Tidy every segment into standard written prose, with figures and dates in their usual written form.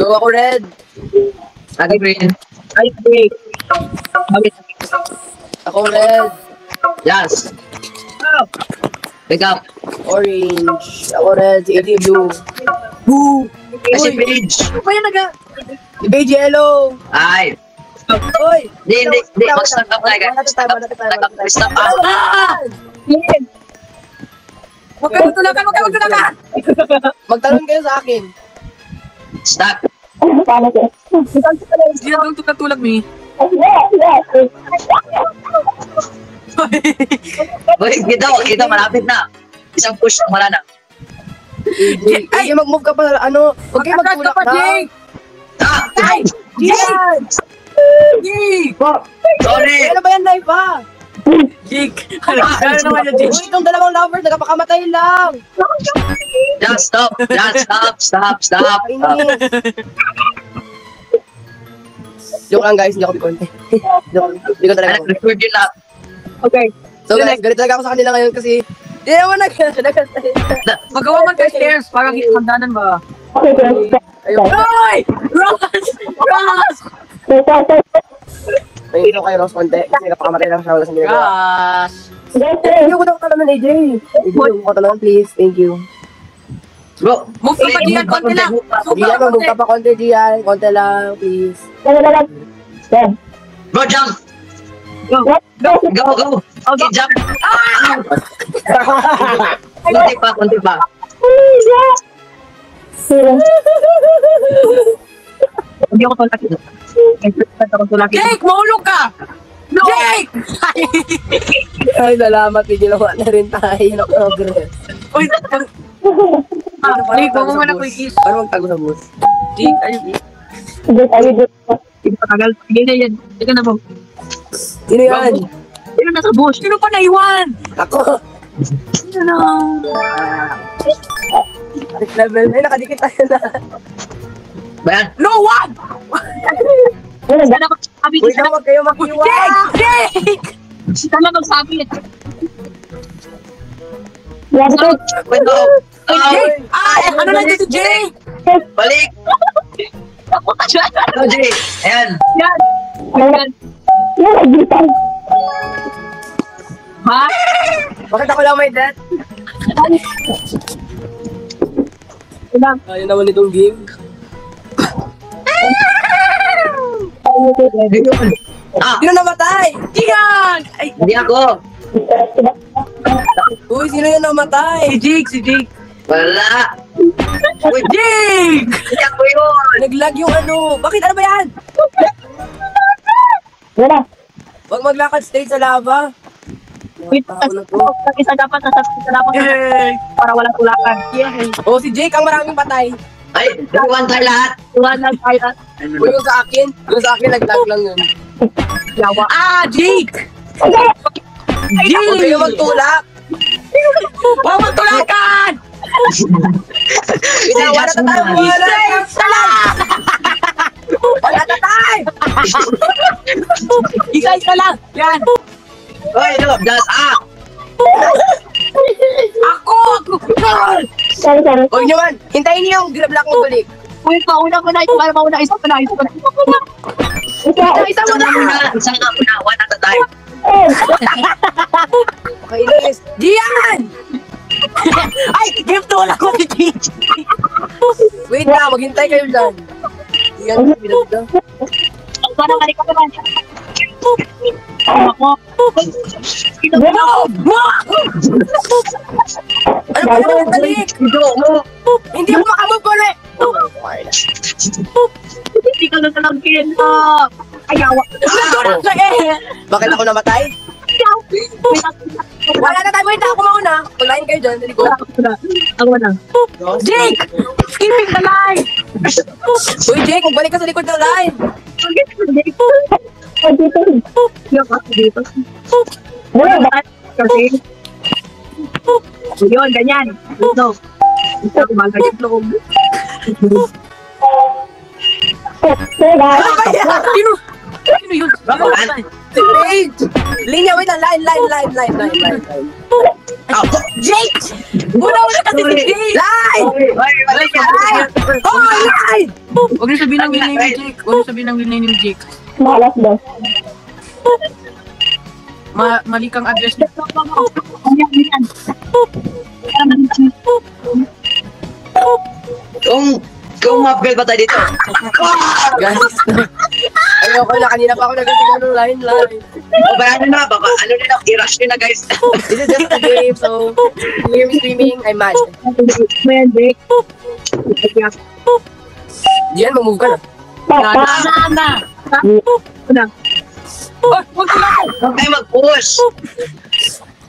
Go ako red. Lagi green. Ay, green. Ako red. Yes. Pick up. Orange. Ako red. Si AD blue. Boo! Ay, si Paige. Ano ba yan naga? Si Beige yellow. Ay. Oy! Hindi. Mag-stop up tayo, guys. Stop up. Stop up. Huwag kayo magtulakan! Magtalon kayo sa akin. Stop. Hindi na doon tutulag mi. Uy, kita, malapit na. Isang push, wala na. Ay! Mag-move ka pa, ano? Huwag kayo magtulak na. Jake! Ay! Jake! Sorry! Ano ba yan, live pa? Jake! Ano naman yung Jake? Uy, itong dalawang lovers, nagpakamatay lang. Just stop. Joke lang guys, hindi ako bikonte. Hindi ko talaga ako. Record yun lang. Okay. So guys, galit talaga ako sa kanila ngayon kasi hindi naman Magawa man kayo stairs para hagdanan ba? Ayun. Ay! Ross! May ito kay Ross konti kasi napakamatay lang siya wala sa ginagawa. Ross! Hindi ko daw talaman AJ. AJ, ko talaman please. Thank you. Bro, Move ka pa diyan, konti lang. Gian, mag-move ka pa konti Gian. Konti lang, please. Bro, jump! Go! Okay, jump! Kunti pa. Hindi ako tulaki. Jake, mahulog ka! Jake! Ay, salamat. May ginawa na rin tayo ng progress. Uy, Jake, huwag mo muna quick-kiss. Paano magtago sa bus? Jake, ayun. Hindi patagal. Sige na yan. Sige na mo. Sino yan? Sino nasa bus? Sino pa naiwan? Ako. Sino na? Level. Ay, nakadikit tayo na. Bayan? No one! Sana magsabi. Uy, na huwag kayo mag-iwan. Jake! Sana magsabi. Kwento! Jake! Ay, ano na dito, Jake? Balik! Ano, Jay? Ayan! Yan! Ha? Bakit ako lang may death? Ayun naman itong game. Sino namatay? Yan! Ay, Hindi ako! Uy, sino yung namatay? si Jake. Wala! Uy, Jake! hindi ako yun! Naglag yung ano. Bakit? Ano ba yan? Huwag maglakad straight sa lava. Wait, isa dapat para walang tulakan. Yay! Oh, si Jake ang maraming patay. Ay, nagwan tayo lahat! Tuwan lang tayo. Uy, yung sa akin, naglag lang yun. Yawa. Jake! Huwag kayo magtulak. Huwag magtulakan! Wala na tayo. Wala na tayo. Isa lang. Yan. Uy, no, just up! Ako! Huwag nyo man. Hintayin niyo yung grab lock mo balik. Uy, mauna ko na. Isa pa na. Isa mo na. Isa nga muna, one at a time. Pakainis. Gian! Ay! Give tulak ko si Jake! Wait na, maghintay kayo dyan. Gian, bilag na. Sana balik ka naman. Ako. No! Ano ba naman balik? Hindi ako makamove ulit. Hindi ka na talagin. Ayawa. Nagtulak ka eh! Bakit ako namatay? Wala na tayo. Wait na, ako mauna. Paglain kayo dyan. Dali ko. Ako na. Jake! Skipping the line! Uy, Jake, magbalik ka sa likod ng line. Dito. Kasi. Yun, ganyan. Dito. Ito, kumagal yung loob. Sino yun? Si Paige! Linya, wait lang. Line. Jake! Una kasi si Jake! Line! Uy, balik ka! Oh, line! Huwag niyo sabihin ang real name ni Jake. Huwag niyo sabihin ang real name ni Jake. Malas daw. Mali kang address niya. Kung mapil ba tayo dito? Guys, ayoko na. Kanina pa ako nagsigaw ng line. O ba ano na? Baka ano na, i-rush nyo na guys. This is just a game, so you hear me screaming, I'm mad. Man, Jake. Diyan, mag-move ka na. Na. Oh, huwag ko lang. Huwag kayo mag-push.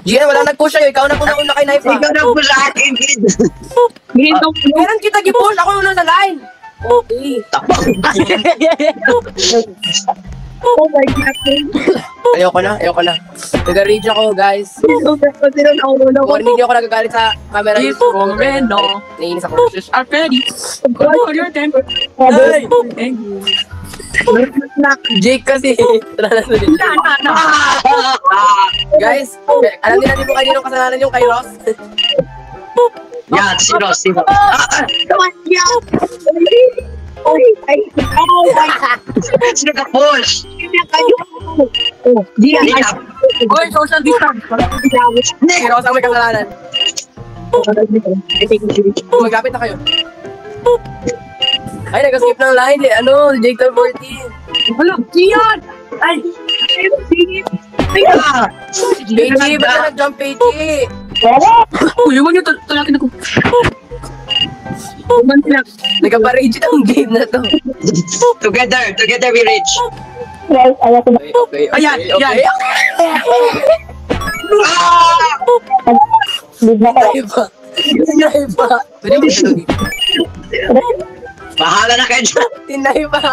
Diyan, wala nag-push sa'yo. Ikaw na una kay Knife. Ikaw na push sa akin, kid. Hinto. Meron kita gi-push. Ako una sa line. Okay. Oh my God. Ayoko na. Nag-rage ako, guys. Kasi na nauna ko. Kung hindi ako nagagalit sa camera. It's Moreno. Naiinis ako. This is Alfredi. Go your temper. Ay! Thank you. Jake kasi. Na. Guys, alam din natin kung kanino kasalanan yung kay Ross. Yan, sino? Come on, yeah. Sino ka push? Diyan. Hindi na. Oy, social distance. Si Ross ang may kasalanan. Maglapit na kayo. Ay, nag-skip ng line eh. Ano, Jake 1214. Wala, Diyan. Ay, Ah! Peachy, ba't ka nag-jump, Peachy? uy, huwag niyo talakin ako. Huwag sila. Nagka-rage ang game na to. Together we reach. Guys, ayoko na. Okay. Ayan, yan. Ah! Leave na kayo. Tinaiba. Pwede mo siya lagi. Bahala na kayo dyan. Tinaiba ka.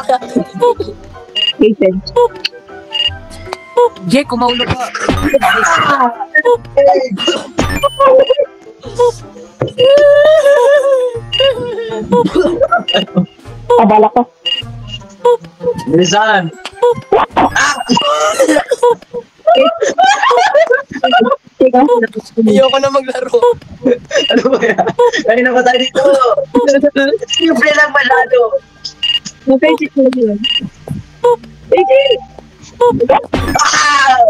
Jake, kumaulo ka. Abala ko. Bilisan. Ah! Ayoko na maglaro. Ano ba yan? Kanina pa tayo dito. Simple lang masyado. Ah!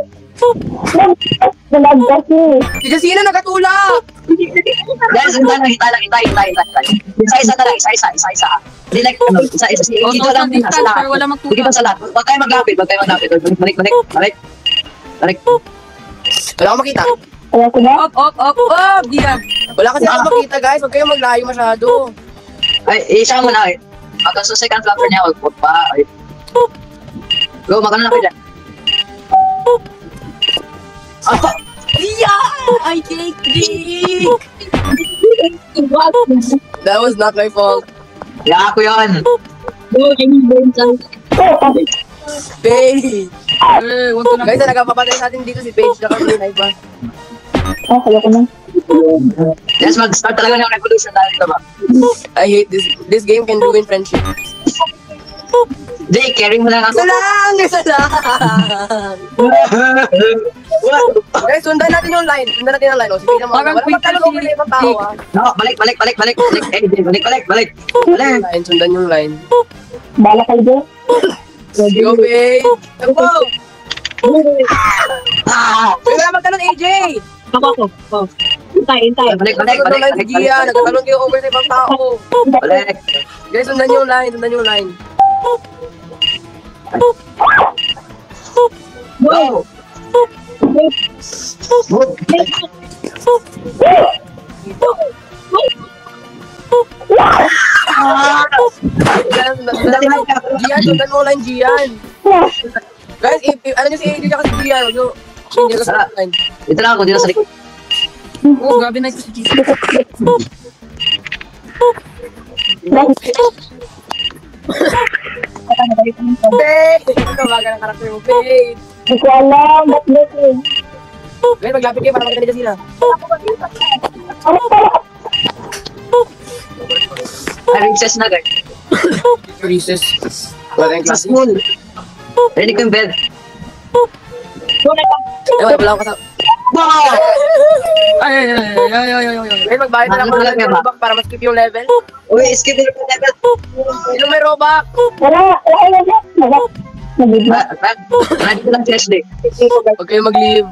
Nalag kasi. Si Jacina nagatulak. Guys, lang, hita. Isa-isa na lang, isa-isa. Hindi like, isa-isa. Oh, Dito social lang muna sa distance, lahat. pero wala magtulak. Dito sa lahat. Huwag kayo maglapit. Balik. Wala akong makita. Ayoko na. Up, Diyan. Wala kasi akong makita, guys. Huwag kayong maglayo masyado. Ay, isa mo na eh. Hanggang sa second flapper niya, huwag pa. Ay. Go, makano na kayo dyan. Ah! Yeah! I take Jake! That was not my fault. Yeah, ako yun. Paige! Huwag ko na. Guys, nagpapatay sa atin dito si Paige na kami na iba. Ayoko na. Yes, mag-start talaga ng revolution dahil ito ba? I hate this. This game can ruin friendship. Jay, caring mo lang ako. Isa lang! Guys, sundan natin yung line. Sundan natin yung line. O, sige naman. Parang Wala quick magtanong over na ibang tao, ah. No, balik. Eh, Jay, balik. Line, sundan yung line. Bala kayo dyan. Go, Paige! Go! Ah! Wala magtanong, AJ! Ako. Hintay. Balik. Nagtatanong si Gia. Nagtatanong kayo over sa ibang tao. Balik. Guys, sundan yung line. Go! Move. Ah! Gian, sundan mo line, Gian. Guys, ano nyo si AJ tsaka si Gian, huwag nyo, hindi ko sa line. Dito lang ako, dito sa likod. Oh, grabe na ito si Jake. Paige! Ito, baga ng karakter mo, Paige. Hindi ko alam. Ba't ganyan? Guys, maglapit kayo para makita nila sila. Ay, recess na, guys. Recess. Wala yung Sa klase. school. Rinig ko yung bell. Wala akong kasama. Wow! Guys, magbayad na lang ako ng robak para mas keep yung level. Uy, skip nila pa level. Sino may robak? Wala kayo dyan. Wala. Nabigla. Ready ko lang, Chesley. Huwag kayo mag-leave.